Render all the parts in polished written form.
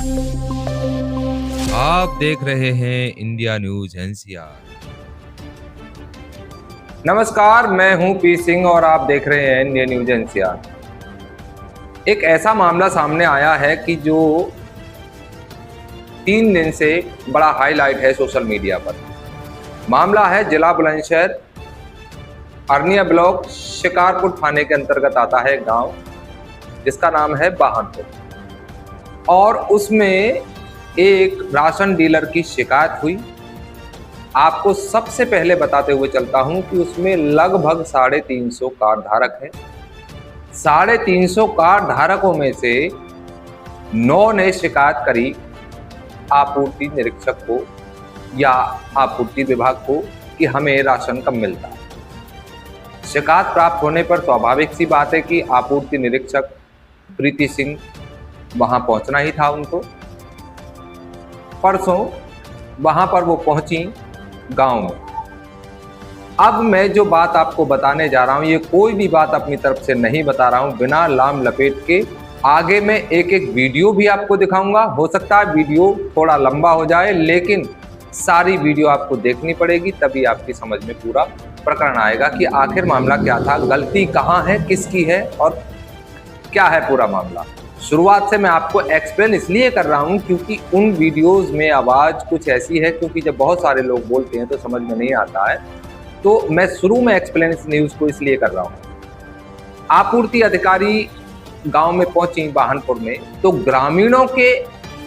आप देख रहे हैं इंडिया न्यूज एनसीआर। नमस्कार, मैं हूं पी सिंह और आप देख रहे हैं इंडिया न्यूज एनसीआर। एक ऐसा मामला सामने आया है कि जो 3 दिन से बड़ा हाईलाइट है सोशल मीडिया पर। मामला है जिला बुलंदशहर अरनिया ब्लॉक शिकारपुर थाने के अंतर्गत आता है गांव, जिसका नाम है बाहनपुर। और उसमें एक राशन डीलर की शिकायत हुई। आपको सबसे पहले बताते हुए चलता हूं कि उसमें लगभग 350 कार्ड धारक हैं। 350 कार्ड धारकों में से 9 ने शिकायत करी आपूर्ति निरीक्षक को या आपूर्ति विभाग को कि हमें राशन कम मिलता है। शिकायत प्राप्त होने पर स्वाभाविक सी बात है कि आपूर्ति निरीक्षक प्रीति सिंह वहां पहुंचना ही था उनको। परसों वहां पर वो पहुंची गांव में। अब मैं जो बात आपको बताने जा रहा हूं, ये कोई भी बात अपनी तरफ से नहीं बता रहा हूं बिना लाम लपेट के। आगे मैं एक एक वीडियो भी आपको दिखाऊंगा। हो सकता है वीडियो थोड़ा लंबा हो जाए, लेकिन सारी वीडियो आपको देखनी पड़ेगी, तभी आपकी समझ में पूरा प्रकरण आएगा कि आखिर मामला क्या था, गलती कहां है, किसकी है और क्या है पूरा मामला। शुरुआत से मैं आपको एक्सप्लेन इसलिए कर रहा हूं क्योंकि उन वीडियोस में आवाज़ कुछ ऐसी है, क्योंकि जब बहुत सारे लोग बोलते हैं तो समझ में नहीं आता है, तो मैं शुरू में एक्सप्लेन इस न्यूज़ को इसलिए कर रहा हूं। आपूर्ति अधिकारी गांव में पहुंची बाहनपुर में, तो ग्रामीणों के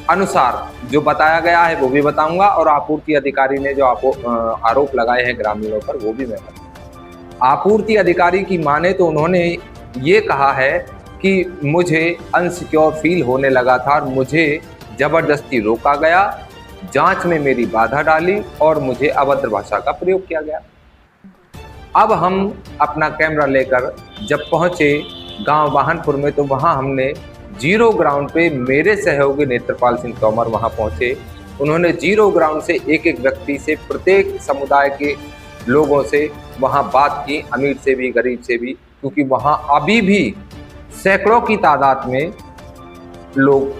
अनुसार जो बताया गया है वो भी बताऊंगा, और आपूर्ति अधिकारी ने जो आरोप लगाए हैं ग्रामीणों पर वो भी मैं बताऊंगा। आपूर्ति अधिकारी की माने तो उन्होंने ये कहा है कि मुझे अनसिक्योर फील होने लगा था और मुझे जबरदस्ती रोका गया, जांच में मेरी बाधा डाली और मुझे अभद्र भाषा का प्रयोग किया गया। अब हम अपना कैमरा लेकर जब पहुंचे गांव बाहनपुर में, तो वहां हमने जीरो ग्राउंड पे मेरे सहयोगी नेत्रपाल सिंह तोमर वहां पहुंचे। उन्होंने जीरो ग्राउंड से एक एक व्यक्ति से, प्रत्येक समुदाय के लोगों से वहां बात की, अमीर से भी गरीब से भी, क्योंकि वहां अभी भी सैकड़ों की तादाद में लोग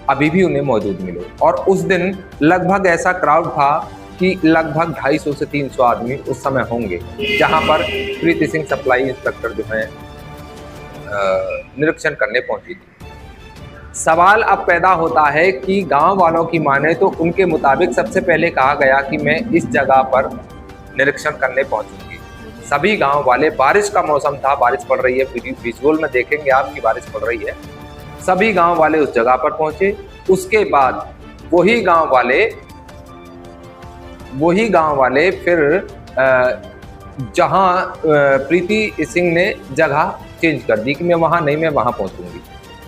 अभी भी उन्हें मौजूद मिले। और उस दिन लगभग ऐसा क्राउड था कि लगभग 250 से 300 आदमी उस समय होंगे, जहां पर प्रीति सिंह सप्लाई इंस्पेक्टर जो है निरीक्षण करने पहुंची थी। सवाल अब पैदा होता है कि गांव वालों की माने तो उनके मुताबिक सबसे पहले कहा गया कि मैं इस जगह पर निरीक्षण करने पहुंचूंगी। सभी गांव वाले, बारिश का मौसम था, बारिश पड़ रही है, विजुअल में देखेंगे आप की बारिश पड़ रही है। सभी गांव वाले उस जगह पर पहुंचे। उसके बाद वही गांव वाले फिर जहां प्रीति सिंह ने जगह चेंज कर दी कि मैं वहां नहीं, मैं वहां पहुंचूंगी,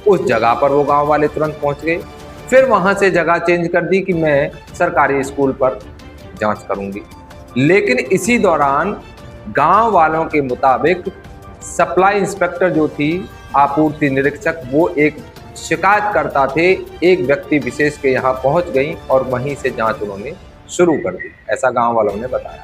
उस जगह पर वो गांव वाले तुरंत पहुंच गए। फिर वहां से जगह चेंज कर दी कि मैं सरकारी स्कूल पर जांच करूंगी। लेकिन इसी दौरान गांव वालों के मुताबिक सप्लाई इंस्पेक्टर जो थी, आपूर्ति निरीक्षक, वो एक शिकायत करता थे, एक व्यक्ति विशेष के यहाँ पहुंच गई और वहीं से जांच उन्होंने शुरू कर दी, ऐसा गांव वालों ने बताया।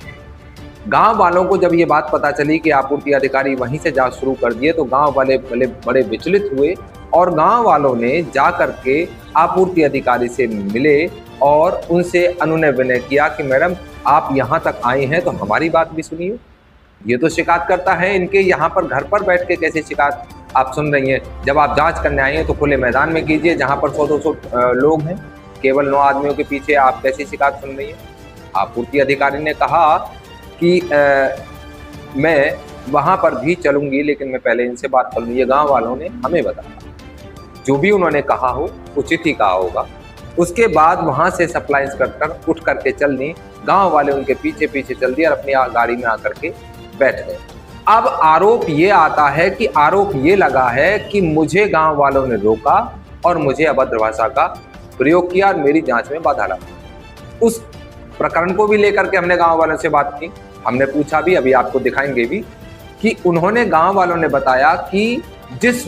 गांव वालों को जब ये बात पता चली कि आपूर्ति अधिकारी वहीं से जांच शुरू कर दिए, तो गांव वाले बड़े विचलित हुए और गांव वालों ने जा करके आपूर्ति अधिकारी से मिले और उनसे अनुनय विनय किया कि मैडम आप यहाँ तक आई हैं तो हमारी बात भी सुनिए। ये तो शिकायत करता है, इनके यहाँ पर घर पर बैठ के कैसे शिकायत आप सुन रही हैं? जब आप जांच करने आई हैं तो खुले मैदान में कीजिए, जहाँ पर 100-200 लोग हैं, केवल 9 आदमियों के पीछे आप कैसी शिकायत सुन रही हैं? आपूर्ति अधिकारी ने कहा कि मैं वहाँ पर भी चलूँगी, लेकिन मैं पहले इनसे बात कर लूँ। ये गाँव वालों ने हमें बताया, जो भी उन्होंने कहा हो उचित ही कहा होगा। उसके बाद वहाँ से सप्लाई इंस्पेक्टर उठ करके चल दी, गाँव वाले उनके पीछे पीछे चल दिए और अपनी गाड़ी में आकर के बैठ गए। अब आरोप ये लगा है कि मुझे गांव वालों ने रोका और मुझे अभद्र भाषा का प्रयोग किया और मेरी जांच में बाधा डाली। उस प्रकरण को भी लेकर के हमने गांव वालों से बात की, हमने पूछा भी, अभी आपको दिखाएंगे भी, कि उन्होंने, गांव वालों ने बताया कि जिस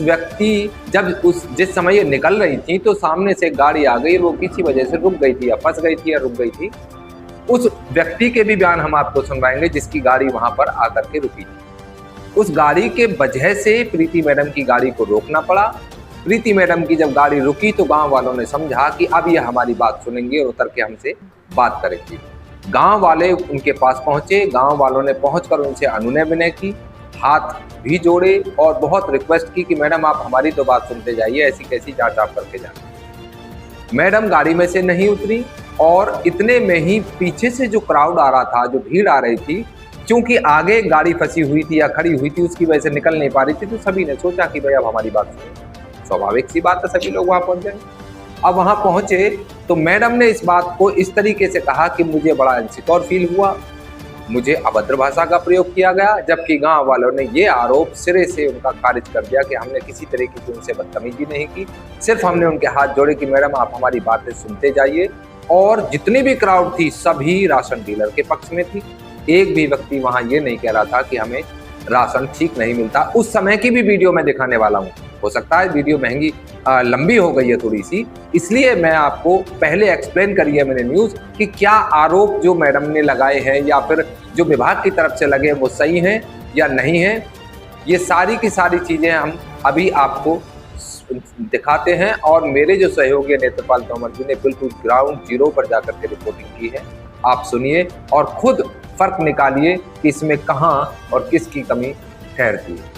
समय ये निकल रही थी तो सामने से गाड़ी आ गई, वो किसी वजह से रुक गई थी या फंस गई थी या रुक गई थी। उस व्यक्ति के भी बयान हम आपको सुनवाएंगे जिसकी गाड़ी वहां पर आकर के रुकी थी। उस गाड़ी के वजह से प्रीति मैडम की गाड़ी को रोकना पड़ा प्रीति मैडम की जब गाड़ी रुकी तो गांव वालों ने समझा कि अब ये हमारी बात सुनेंगे और उतर के हमसे बात करेंगे। गांव वाले उनके पास पहुंचे, गांव वालों ने पहुंचकर उनसे अनुनय विनय की, हाथ भी जोड़े और बहुत रिक्वेस्ट की कि मैडम आप हमारी तो बात सुनते जाइए, ऐसी कैसी जांच आप करके जाए। मैडम गाड़ी में से नहीं उतरी और इतने में ही पीछे से जो क्राउड आ रहा था, जो भीड़ आ रही थी, क्योंकि आगे गाड़ी फंसी हुई थी या खड़ी हुई थी, उसकी वजह से निकल नहीं पा रही थी, तो सभी ने सोचा कि भाई अब हमारी बात सुनो। स्वाभाविक सी बात है, सभी लोग वहां पहुंच गए। अब वहां पहुंचे तो मैडम ने इस बात को इस तरीके से कहा कि मुझे बड़ा इनसिक्योर फील हुआ, मुझे अभद्र भाषा का प्रयोग किया गया, जबकि गांव वालों ने ये आरोप सिरे से उनका खारिज कर दिया कि हमने किसी तरीके की उनसे बदतमीजी नहीं की, सिर्फ हमने उनके हाथ जोड़े कि मैडम आप हमारी बातें सुनते जाइए। और जितनी भी क्राउड थी सभी राशन डीलर के पक्ष में थी। एक भी व्यक्ति वहां ये नहीं कह रहा था कि हमें राशन ठीक नहीं मिलता। उस समय की भी वीडियो मैं दिखाने वाला हूं, हो सकता है वीडियो महंगी लंबी हो गई है थोड़ी सी, इसलिए मैं आपको पहले एक्सप्लेन करी है मैंने न्यूज कि क्या आरोप जो मैडम ने लगाए हैं या फिर जो विभाग की तरफ से लगे वो सही हैं या नहीं है। ये सारी की सारी चीजें हम अभी आपको दिखाते हैं और मेरे जो सहयोगी नेत्रपाल तोमर जी ने बिल्कुल ग्राउंड जीरो पर जाकर के रिपोर्टिंग की है। आप सुनिए और खुद फर्क निकालिए कि इसमें कहां और किसकी कमी ठहरती है।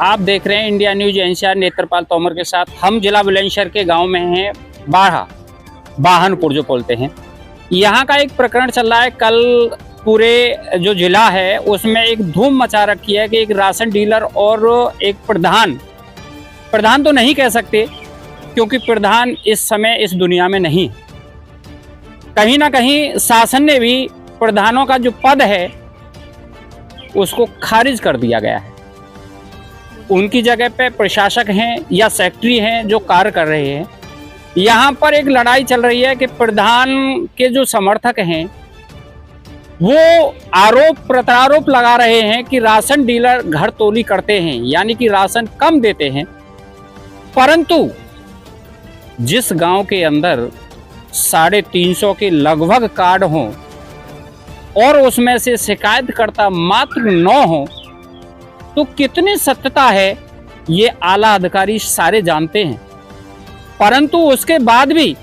आप देख रहे हैं India news NCR, Netrapal Tomar के साथ। हम जिला बुलंदशहर के गांव में हैं, बाढ़ा बाहनपुर जो बोलते हैं। यहाँ का एक प्रकरण चल रहा है। कल पूरे जो जिला है उसमें एक धूम मचा रखी है कि एक राशन डीलर और एक प्रधान तो नहीं कह सकते क्योंकि प्रधान इस समय इस दुनिया में नहीं। कहीं ना कहीं शासन ने भी प्रधानों का जो पद है उसको खारिज कर दिया गया है। उनकी जगह पे प्रशासक हैं या सेक्रेटरी हैं जो कार्य कर रहे हैं। यहाँ पर एक लड़ाई चल रही है कि प्रधान के जो समर्थक हैं वो आरोप प्रत्यारोप लगा रहे हैं कि राशन डीलर घर तोली करते हैं, यानी कि राशन कम देते हैं। परंतु जिस गांव के अंदर 350 के लगभग कार्ड हों और उसमें से शिकायतकर्ता मात्र 9 हों, तो कितनी सत्यता है ये आला अधिकारी सारे जानते हैं। परंतु उसके बाद भी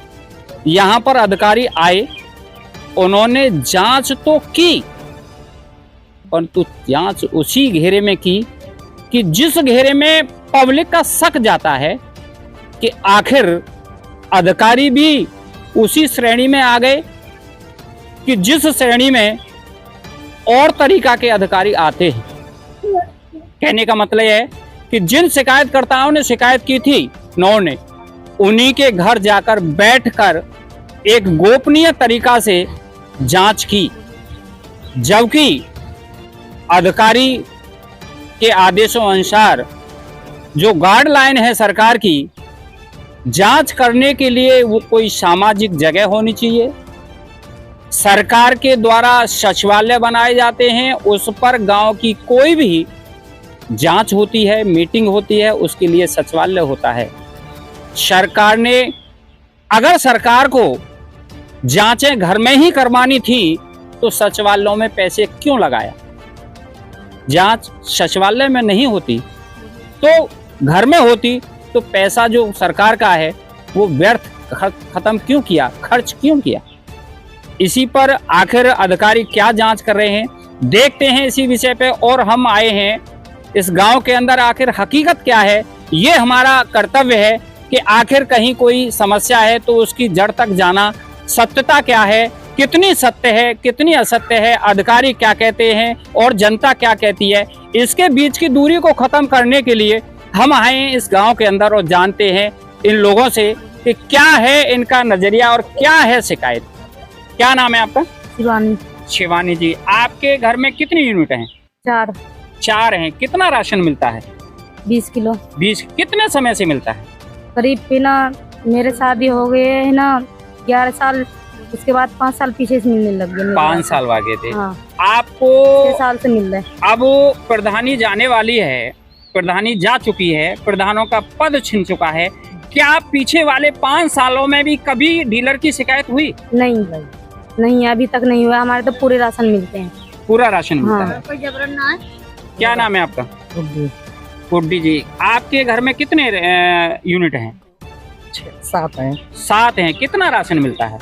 यहाँ पर अधिकारी आए, उन्होंने जांच तो की, परंतु जांच उसी घेरे में की कि जिस घेरे में पब्लिक का शक जाता है कि आखिर अधिकारी भी उसी श्रेणी में आ गए कि जिस श्रेणी में और तरीका के अधिकारी आते हैं। कहने का मतलब है कि जिन शिकायतकर्ताओं ने शिकायत की थी 9 ने, उन्हीं के घर जाकर बैठकर एक गोपनीय तरीका से जांच की, जबकि अधिकारी के आदेशों अनुसार जो गाइडलाइन है सरकार की, जांच करने के लिए वो कोई सामाजिक जगह होनी चाहिए। सरकार के द्वारा सचिवालय बनाए जाते हैं, उस पर गांव की कोई भी जांच होती है, मीटिंग होती है, उसके लिए सचिवालय होता है। सरकार ने अगर सरकार को जांचें घर में ही करवानी थी तो सचिवालयों में पैसे क्यों लगाया? जांच सचिवालय में नहीं होती तो घर में होती, तो पैसा जो सरकार का है वो व्यर्थ खत्म क्यों किया, खर्च क्यों किया? इसी पर आखिर अधिकारी क्या जांच कर रहे हैं देखते हैं इसी विषय पे। और हम आए हैं इस गांव के अंदर, आखिर हकीकत क्या है ये हमारा कर्तव्य है कि आखिर कहीं कोई समस्या है तो उसकी जड़ तक जाना, सत्यता क्या है, कितनी सत्य है, कितनी असत्य है, अधिकारी क्या कहते हैं और जनता क्या कहती है, इसके बीच की दूरी को खत्म करने के लिए हम आए हैं इस गांव के अंदर और जानते हैं इन लोगों से कि क्या है इनका नजरिया और क्या है शिकायत। क्या नाम है आपका? शिवानी। शिवानी जी, आपके घर में कितनी यूनिट हैं? 4 हैं। कितना राशन मिलता है? 20 किलो। 20। कितने समय से मिलता है? करीब पे ना मेरे शादी हो गए है ना 11 साल, उसके बाद 5 साल पीछे से मिलने लग गए। 5 साल आगे थे। हाँ। आपको 6 साल से मिल रहा है। अब प्रधानी जाने वाली है, प्रधानी जा चुकी है, प्रधानों का पद छिन चुका है। क्या पीछे वाले 5 सालों में भी कभी डीलर की शिकायत हुई? नहीं भाई, नहीं अभी तक नहीं हुआ। हमारे तो पूरे राशन मिलते हैं। पूरा राशन मिलता है। कोई जबरन ना है। क्या नाम है आपका? गुड्डी जी, आपके घर में कितने यूनिट हैं? 7 हैं। 7 हैं। कितना राशन मिलता है?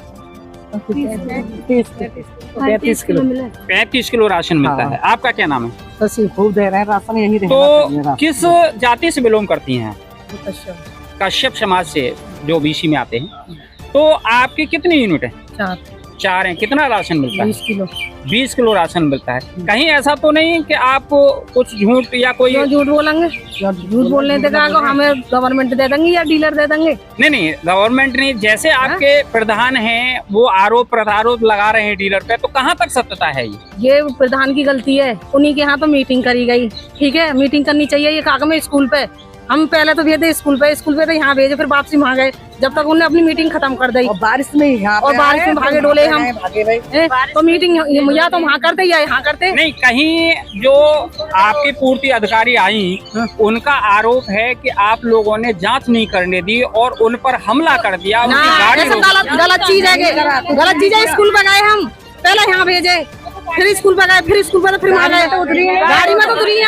35 किलो। 35 किलो राशन मिलता हाँ। है। आपका क्या नाम है? तो खूब दे रहे हैं राशन, यही तो किस जाति से बिलोंग करती हैं? कश्यप समाज से, जो बीसी में आते हैं। तो आपकी कितनी यूनिट है? 4 हैं। कितना राशन मिलता है? 20 किलो। 20 किलो राशन मिलता है। कहीं ऐसा तो नहीं कि आप कुछ झूठ या कोई? झूठ बोलेंगे? झूठ बोलने देगा हमें गवर्नमेंट दे देंगे या डीलर दे देंगे? नहीं, गवर्नमेंट नहीं। जैसे आपके प्रधान हैं, वो आरोप प्रत्यारोप लगा रहे हैं डीलर पे, तो कहाँ तक सत्यता है ये प्रधान की गलती है। उन्हीं के यहाँ तो मीटिंग करी गई, ठीक है, मीटिंग करनी चाहिए। ये कागज में स्कूल पे हम पहले तो भेजे स्कूल पे तो यहाँ भेजे, फिर वापसी वहाँ गए, जब तक उन्होंने अपनी मीटिंग खत्म कर दी। और बारिश में भागे डोले हम तो मीटिंग या तो वहाँ करते या यहाँ करते। नहीं, कहीं जो आपकी पूर्ति अधिकारी आई, उनका आरोप है कि आप लोगों ने जांच नहीं करने दी और उन पर हमला कर दिया। गलत चीज है। स्कूल पे गए हम, पहले यहाँ भेजे, फिर स्कूल पे गए, फिर स्कूल पे फिर वहाँ गए। गाड़ी में तो उतरी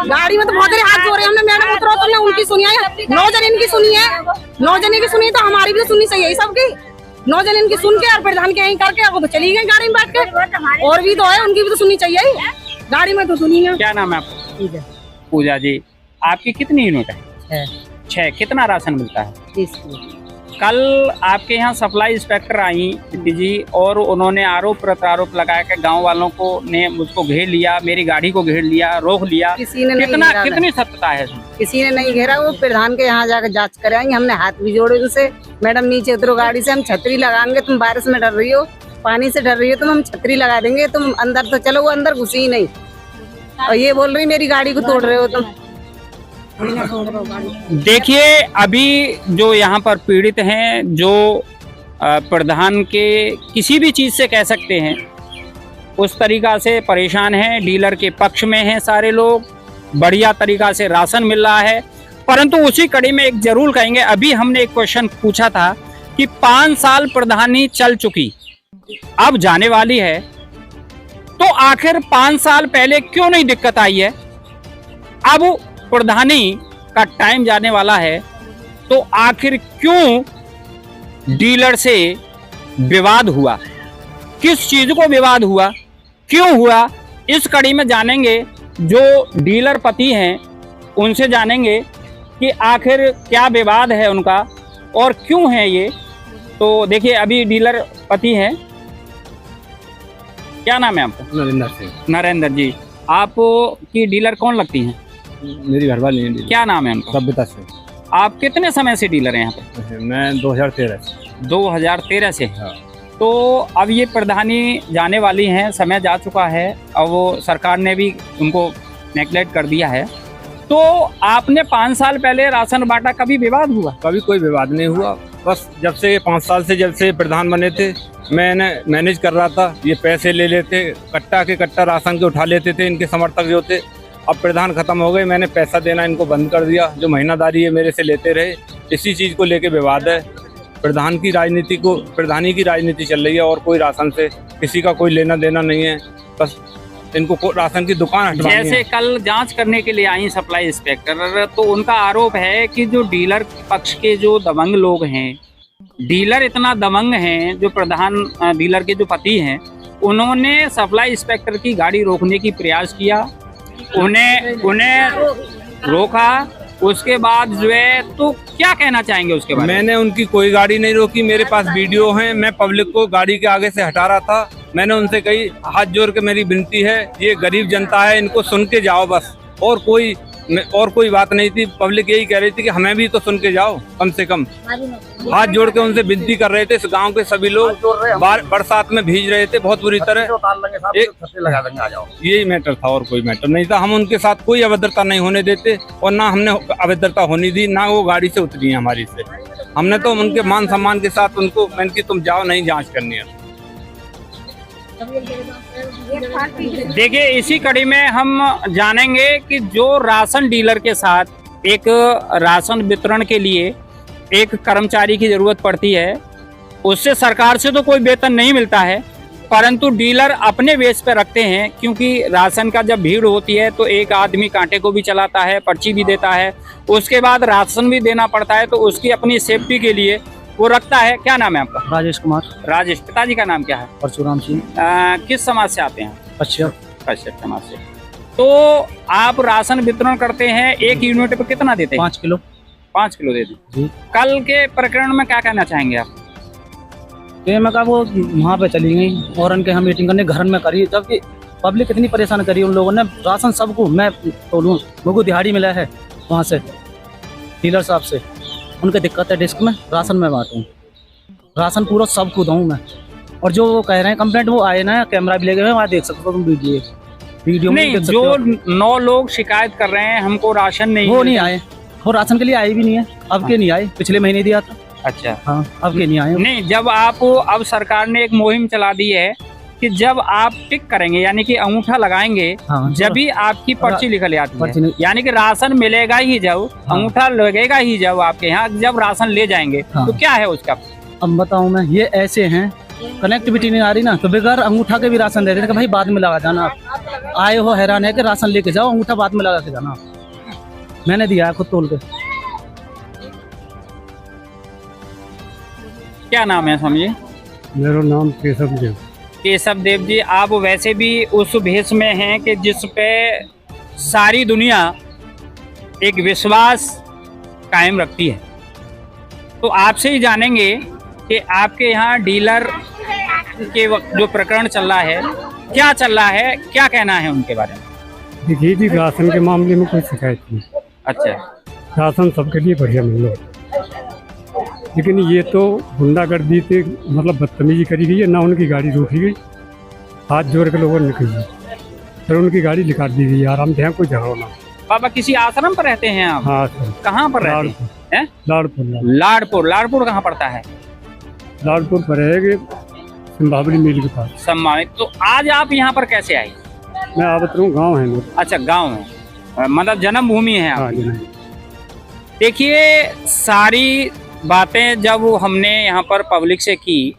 गाड़ी में तो बहुत देर हाथ धो रहे हमने। मैडम उतरो, तुमने उनकी सुनी है? 9 जन इनकी सुनी है, 9 जन की सुनी, तो हमारी भी तो सुननी चाहिए सबकी। 9 जन इनकी सुन के और प्रधान के यहीं करके वो तो चली गई गाड़ी में बैठ के। और भी तो है, उनकी भी तो सुननी चाहिए। गाड़ी में तो सुनी है। क्या नाम है आपका? पूजा जी। आपकी कितनी यूनिट है? 6। कितना राशन मिलता है? 30 किलो। कल आपके यहाँ सप्लाई इंस्पेक्टर आई जी, और उन्होंने आरोप प्रत्यारोप लगाया कि गांव वालों को ने मुझको घेर लिया, मेरी गाड़ी को घेर लिया, रोक लिया। किसी ने कितनी सत्यता है? किसी ने नहीं घेरा। वो प्रधान के यहाँ जाकर जांच कराएंगे। हमने हाथ भी जोड़े उनसे, मैडम नीचे उतरो गाड़ी से, हम छतरी लगाएंगे, तुम बारिश में डर रही हो, पानी से डर रही हो, तुम हम छतरी लगा देंगे, तुम अंदर तो चलो। वो अंदर घुसी ही नहीं और ये बोल रही मेरी गाड़ी को तोड़ रहे हो तुम। देखिए, अभी जो यहाँ पर पीड़ित हैं, जो प्रधान के किसी भी चीज़ से कह सकते हैं, उस तरीका से परेशान हैं। डीलर के पक्ष में हैं सारे लोग, बढ़िया तरीका से राशन मिल रहा है। परंतु उसी कड़ी में एक जरूर कहेंगे, अभी हमने एक क्वेश्चन पूछा था कि 5 साल प्रधानी चल चुकी, अब जाने वाली है, तो आखिर 5 साल पहले क्यों नहीं दिक्कत आई है? अब प्रधानी का टाइम जाने वाला है, तो आखिर क्यों डीलर से विवाद हुआ? किस चीज को विवाद हुआ, क्यों हुआ? इस कड़ी में जानेंगे। जो डीलर पति हैं उनसे जानेंगे कि आखिर क्या विवाद है उनका और क्यों है ये। तो देखिए, अभी डीलर पति हैं। क्या नाम है आपका? नरेंद्र सिंह। नरेंद्र जी। आपकी डीलर कौन लगती हैं? मेरी घरवाली है। क्या नाम है उनका? सभ्यता सिंह। आप कितने समय से डीलर हैं यहाँ पे? मैं 2013 से। 2013 से। हाँ। तो अब ये प्रधानी जाने वाली हैं, समय जा चुका है, और वो सरकार ने भी उनको नेग्लेक्ट कर दिया है। तो आपने 5 साल पहले राशन बांटा, कभी विवाद हुआ? कभी कोई विवाद नहीं हुआ। बस जब से 5 साल से जब से प्रधान बने थे, मैंने मैनेज कर रहा था। ये पैसे ले लेते, कट्टा के कट्टा राशन के उठा लेते थे इनके समर्थक जो थे। अब प्रधान खत्म हो गए, मैंने पैसा देना इनको बंद कर दिया। जो महीनादारी है मेरे से लेते रहे, इसी चीज़ को लेके विवाद है। प्रधानी की राजनीति चल रही है, और कोई राशन से किसी का कोई लेना देना नहीं है। बस इनको राशन की दुकान हटवानी है। जैसे कल जांच करने के लिए आई सप्लाई इंस्पेक्टर, तो उनका आरोप है कि जो डीलर पक्ष के जो दबंग लोग हैं, डीलर इतना दबंग हैं, जो प्रधान डीलर के जो पति हैं, उन्होंने सप्लाई इंस्पेक्टर की गाड़ी रोकने की प्रयास किया, उन्हें रोका। उसके बाद जो है, तो क्या कहना चाहेंगे उसके बारे में? मैंने उनकी कोई गाड़ी नहीं रोकी। मेरे पास वीडियो है। मैं पब्लिक को गाड़ी के आगे से हटा रहा था। मैंने उनसे कही, हाथ जोड़ के मेरी विनती है, ये गरीब जनता है, इनको सुन के जाओ बस। और कोई बात नहीं थी। पब्लिक यही कह रही थी कि हमें भी तो सुन के जाओ कम से कम। हाथ जोड़ के उनसे विनती कर रहे थे। इस गांव के सभी लोग बरसात में भीज रहे थे बहुत बुरी तरह। यही मैटर था, और कोई मैटर नहीं था। हम उनके साथ कोई अभद्रता नहीं होने देते, और ना हमने अभद्रता होने दी, ना वो गाड़ी से उतरी है हमारी से। हमने तो उनके मान सम्मान के साथ उनको मैंने कि तुम जाओ, नहीं जाँच करनी है। देखिए, इसी कड़ी में हम जानेंगे कि जो राशन डीलर के साथ एक राशन वितरण के लिए एक कर्मचारी की जरूरत पड़ती है, उससे सरकार से तो कोई वेतन नहीं मिलता है, परंतु डीलर अपने बेस पे रखते हैं, क्योंकि राशन का जब भीड़ होती है तो एक आदमी कांटे को भी चलाता है, पर्ची भी देता है, उसके बाद राशन भी देना पड़ता है, तो उसकी अपनी सेफ्टी के लिए वो रखता है। क्या नाम है आपका? राजेश कुमार। राजेश। पिताजी का नाम क्या है? परशुराम सिंह। किस समाज से आते हैं? कश्यप। कश्यप समाज से। तो आप राशन वितरण करते हैं, एक यूनिट पे कितना देते हैं? 5 किलो। 5 किलो देते हैं जी। कल के प्रकरण में क्या कहना चाहेंगे आप? तो मैं कहा वो वहाँ पे चली गई और उनके हम मीटिंग करने घर में करी, जबकि पब्लिक इतनी परेशान करी उन लोगों ने। राशन सबको मैं बोलूँ, मुझको दिहाड़ी मिला है वहाँ से डीलर साहब से। उनकी दिक्कत है डिस्क में, राशन में बांटूँ, राशन पूरा सबको दूँ मैं। और जो वो कह रहे हैं कंप्लेंट, वो आए ना, कैमरा भी लगे हुए, वहाँ देख सकते हो तुम वीडियो में नहीं, देख सकते जो हो। 9 लोग शिकायत कर रहे हैं हमको राशन नहीं, वो नहीं आए, वो राशन के लिए आए भी नहीं है। अब के नहीं आए, पिछले महीने दिया था। अच्छा। हाँ, अब के नहीं आए। नहीं, जब आप, अब सरकार ने एक मुहिम चला दी है कि जब आप टिक करेंगे यानी कि अंगूठा लगाएंगे, हाँ, जब भी आपकी पर्ची निकल आती है, नहीं। यानी कि राशन मिलेगा ही जब, हाँ। अंगूठा लगेगा ही जब आपके यहाँ, जब राशन ले जाएंगे। हाँ। तो क्या है उसका? अब बताऊं मैं, ये ऐसे हैं, कनेक्टिविटी नहीं आ रही ना, तो बगैर अंगूठा के भी राशन दे रहे हैं कि भाई बाद में लगा जाना, आप आए हो हैरान है कि राशन लेके जाओ, अंगूठा बाद में लगा के जाना। मैंने दिया है खुद तोल के। क्या नाम है समझिए? मेरा नाम केशव देव। केशव देव जी, आप वैसे भी उस भेष में हैं कि जिस पे सारी दुनिया एक विश्वास कायम रखती है, तो आपसे ही जानेंगे कि आपके यहाँ डीलर के जो प्रकरण चल रहा है, क्या चल रहा है, क्या कहना है उनके बारे में? देखिए जी, राशन के मामले में कोई शिकायत नहीं। अच्छा। राशन सबके लिए बढ़िया मिल रहा है, लेकिन ये तो गुंडागर्दी से मतलब बदतमीजी करी गई है ना। उनकी गाड़ी रोकी गई, हाथ जोड़ के लोगों ने कही, फिर उनकी गाड़ी निकाल दी गई। आराम से कोई झगड़ा ना। बाबा, किसी आश्रम पर रहते हैं आप? हाँ सर। कहाँ पर रहते हैं? लाड़पुर। लाड़पुर कहाँ पड़ता है? लाड़पुर पर है, संभावनी मिल के पास। सम्मानित। तो आज आप यहाँ पर कैसे आए? मैं आवत हूँ, गाँव है मेरा। अच्छा, गाँव है, मतलब जन्मभूमि है हाँ आपकी। जी। देखिए, सारी बातें जब हमने यहाँ पर पब्लिक से की,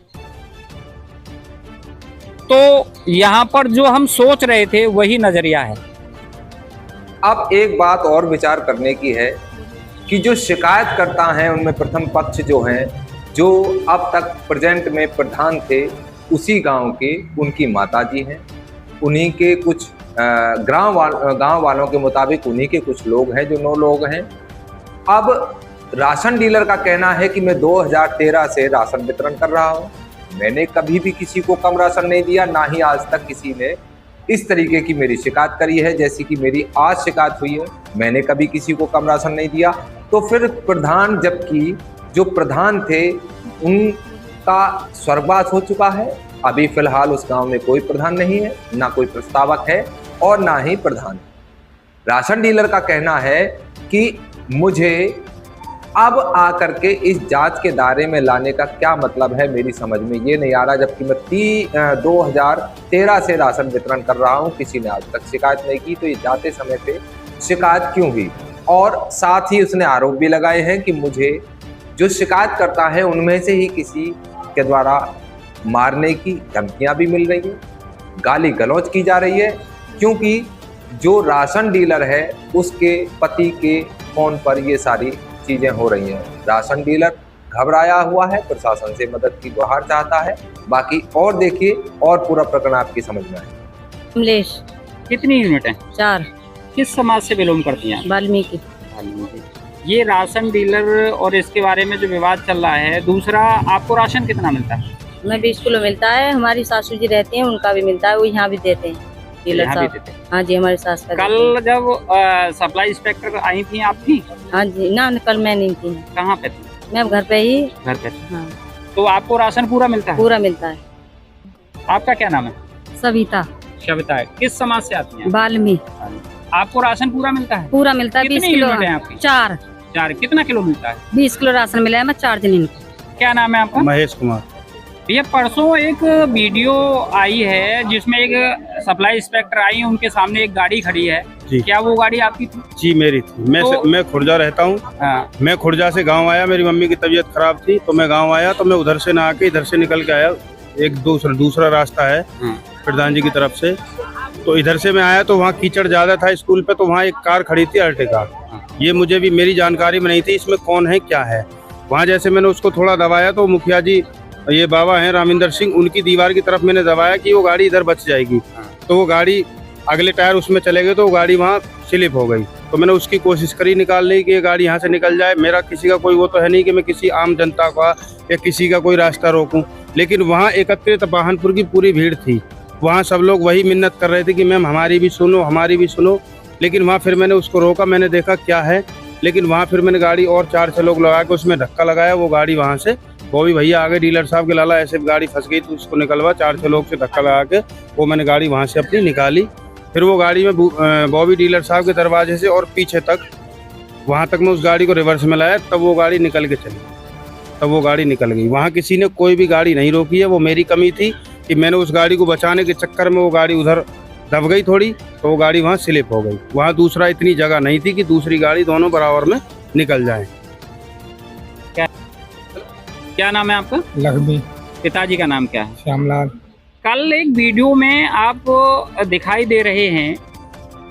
तो यहाँ पर जो हम सोच रहे थे वही नजरिया है। अब एक बात और विचार करने की है कि जो शिकायत करता है उनमें प्रथम पक्ष जो हैं, जो अब तक प्रेजेंट में प्रधान थे उसी गांव के, उनकी माताजी हैं, उन्हीं के कुछ गांव वालों के मुताबिक उन्हीं के कुछ लोग हैं, जो 9 लोग हैं। अब राशन डीलर का कहना है कि मैं 2013 से राशन वितरण कर रहा हूं, मैंने कभी भी किसी को कम राशन नहीं दिया, ना ही आज तक किसी ने इस तरीके की मेरी शिकायत करी है जैसी कि मेरी आज शिकायत हुई है। मैंने कभी किसी को कम राशन नहीं दिया। तो फिर प्रधान, जबकि जो प्रधान थे उनका स्वर्गवास हो चुका है, अभी फिलहाल उस गांव में कोई प्रधान नहीं है, ना कोई प्रस्तावक है और ना ही प्रधान। राशन डीलर का कहना है कि मुझे अब आकर के इस जांच के दायरे में लाने का क्या मतलब है, मेरी समझ में ये नहीं आ रहा। जबकि मैं 2013 से राशन वितरण कर रहा हूं, किसी ने आज तक शिकायत नहीं की, तो ये जाते समय पे शिकायत क्यों हुई? और साथ ही उसने आरोप भी लगाए हैं कि मुझे जो शिकायत करता है उनमें से ही किसी के द्वारा मारने की धमकियां भी मिल रही है, गाली गलौज की जा रही है, क्योंकि जो राशन डीलर है उसके पति के फोन पर ये सारी चीजें हो रही हैं। राशन डीलर घबराया हुआ है, प्रशासन से मदद की गुहार चाहता है। बाकी और देखिए, और पूरा प्रकरण आपकी समझ में आए। कमलेश। कितनी यूनिट है? 4। किस समाज से बिलोंग करती हैं? वाल्मीकि। ये राशन डीलर और इसके बारे में जो विवाद चल रहा है, दूसरा आपको राशन कितना मिलता है? हमें 20 किलो मिलता है, हमारी सासू जी रहती हैं, उनका भी मिलता है, वो यहाँ भी देते हैं डीलर साहब। हाँ जी, हमारे सास का। कल जब सप्लाई इंस्पेक्टर आई थी आप थी? हाँ जी, ना कल मैं नहीं थी। कहाँ पे थी? मैं घर पे ही। घर पे थी। हाँ। तो आपको राशन पूरा मिलता है? पूरा मिलता है। आपका क्या नाम है? सविता। सविता है। किस समाज से आती हैं? वाल्मीकि। आपको राशन पूरा मिलता है? पूरा मिलता है। 20 किलो है आपकी? 4। कितना किलो मिलता है? 20 किलो राशन मिला है, मैं 4 दिन इनको। क्या नाम है आपका? महेश कुमार। भैया, परसों एक वीडियो आई है जिसमें एक सप्लाई इंस्पेक्टर आई, उनके सामने एक गाड़ी खड़ी है जी। क्या वो गाड़ी आपकी थी? जी मेरी थी। मैं खुर्जा रहता हूँ। हाँ। मैं खुर्जा से गांव आया, मेरी मम्मी की तबीयत खराब थी तो मैं गांव आया, तो मैं उधर से ना आके इधर से निकल के आया एक दूसरा रास्ता है प्रधान जी की तरफ से। तो इधर से मैं आया तो वहाँ कीचड़ ज़्यादा था स्कूल पे, तो वहाँ एक कार खड़ी थी अर्टिगा। ये मुझे भी मेरी जानकारी में नहीं थी इसमें कौन है क्या है। वहाँ जैसे मैंने उसको थोड़ा दबाया तो मुखिया जी, ये बाबा हैं रामिंदर सिंह, उनकी दीवार की तरफ मैंने दबाया कि वो गाड़ी इधर बच जाएगी। तो वो गाड़ी अगले टायर उसमें चले गए तो वो गाड़ी वहाँ स्लिप हो गई। तो मैंने उसकी कोशिश करी निकालने की, ये गाड़ी यहाँ से निकल जाए। मेरा किसी का कोई वो तो है नहीं कि मैं किसी आम जनता का या किसी का कोई रास्ता रोकूं, लेकिन वहाँ एकत्रित बाहनपुर की पूरी भीड़ थी। वहाँ सब लोग वही मिन्नत कर रहे थे कि मैम हमारी भी सुनो, हमारी भी सुनो। लेकिन वहाँ फिर मैंने उसको रोका, मैंने देखा क्या है। लेकिन वहाँ फिर मैंने गाड़ी और 4-6 लोग लगा के उसमें धक्का लगाया। वो गाड़ी वहाँ से, वो भी भैया आगे डीलर साहब के लाला ऐसे गाड़ी फंस गई तो उसको निकलवा, 4-6 लोग से धक्का लगा के वो मैंने गाड़ी वहाँ से अपनी निकाली। फिर वो गाड़ी में बॉबी डीलर साहब के दरवाजे से और पीछे तक, वहाँ तक मैं उस गाड़ी को रिवर्स में लाया, तब वो गाड़ी निकल के चली, तब वो गाड़ी निकल गई। वहाँ किसी ने कोई भी गाड़ी नहीं रोकी है। वो मेरी कमी थी कि मैंने उस गाड़ी को बचाने के चक्कर में वो गाड़ी उधर दब गई थोड़ी, तो वो गाड़ी वहाँ स्लिप हो गई। वहाँ दूसरा इतनी जगह नहीं थी कि दूसरी गाड़ी दोनों बराबर में निकल जाए। क्या नाम है आपका? लक्ष्मी। पिताजी का नाम क्या है? श्यामलाल। कल एक वीडियो में आप दिखाई दे रहे हैं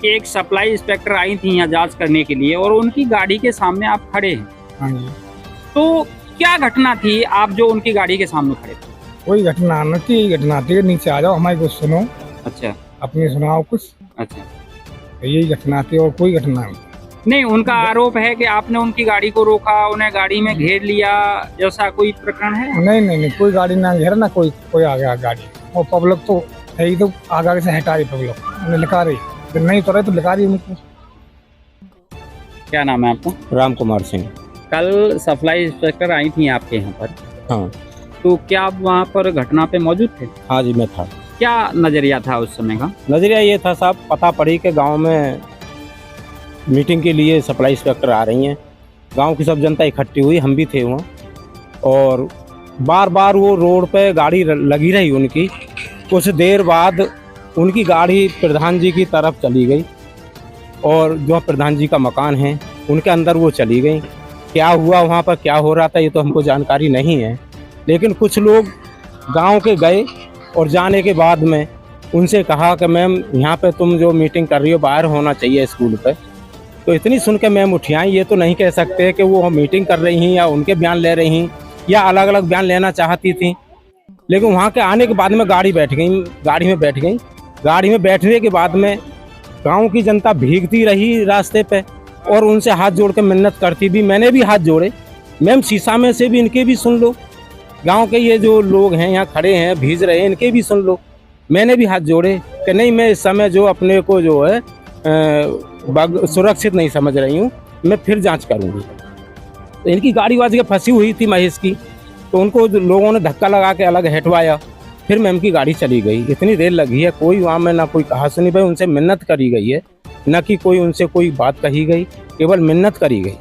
कि एक सप्लाई इंस्पेक्टर आई थी यहाँ जांच करने के लिए और उनकी गाड़ी के सामने आप खड़े हैं। हाँ जी। तो क्या घटना थी आप जो उनकी गाड़ी के सामने खड़े थे? कोई घटना न थी, यही घटना थी, नीचे आ जाओ हमारी कुछ सुनो। अच्छा। अपनी सुनाओ कुछ। अच्छा, तो यही घटना थी और कोई घटना नहीं। नहीं, उनका आरोप है कि आपने उनकी गाड़ी को रोका, उन्हें गाड़ी में घेर लिया, जैसा कोई प्रकरण है? नहीं, कोई गाड़ी ना घेरा ना कोई आ गया गाड़ी। और पब्लिक तो है ही, तो आगे से हटा रही पब्लिक, उन्हें लिखा रही, फिर नहीं तो रहे तो लिखा रही उनको। क्या नाम है आपका? राम कुमार सिंह। कल सप्लाई इंस्पेक्टर आई थी आपके यहाँ पर। हाँ। तो क्या आप वहाँ पर घटना पे मौजूद थे? हाँ जी, मैं था। क्या नजरिया था उस समय का? नजरिया ये था साहब, पता पड़ी कि गांव में मीटिंग के लिए सप्लाई इंस्पेक्टर आ रही हैं। गांव की सब जनता इकट्ठी हुई, हम भी थे वहाँ, और बार बार वो रोड पे गाड़ी लगी रही उनकी। कुछ देर बाद उनकी गाड़ी प्रधान जी की तरफ चली गई और जो प्रधान जी का मकान है उनके अंदर वो चली गई। क्या हुआ वहाँ पर, क्या हो रहा था, ये तो हमको जानकारी नहीं है। लेकिन कुछ लोग गांव के गए और जाने के बाद में उनसे कहा कि मैम यहाँ पे तुम जो मीटिंग कर रही हो बाहर होना चाहिए स्कूल पे। तो इतनी सुन के मैम उठी आई। ये तो नहीं कह सकते कि वो मीटिंग कर रही हैं या उनके बयान ले रही हैं या अलग अलग बयान लेना चाहती थी। लेकिन वहाँ के आने के बाद में गाड़ी में बैठ गई। गाड़ी में बैठने के बाद में गाँव की जनता भीगती रही रास्ते पे और उनसे हाथ जोड़ के मिन्नत करती भी। मैंने भी हाथ जोड़े, मैम शीशा में से भी इनके भी सुन लो, गांव के ये जो लोग हैं यहाँ खड़े हैं भीज रहे हैं, इनके भी सुन लो। मैंने भी हाथ जोड़े कि नहीं, मैं इस समय जो अपने को जो है सुरक्षित नहीं समझ रही हूँ, मैं फिर जांच करूँगी। तो इनकी गाड़ी वाज के फंसी हुई थी महेश की, तो उनको लोगों ने धक्का लगा के अलग हटवाया। फिर मैम की गाड़ी चली गई। इतनी देर लगी है, कोई वहाँ में ना कोई कहा सुनी भाई, उनसे मिन्नत करी गई है, न कि कोई उनसे कोई बात कही गई, केवल मिन्नत करी गई।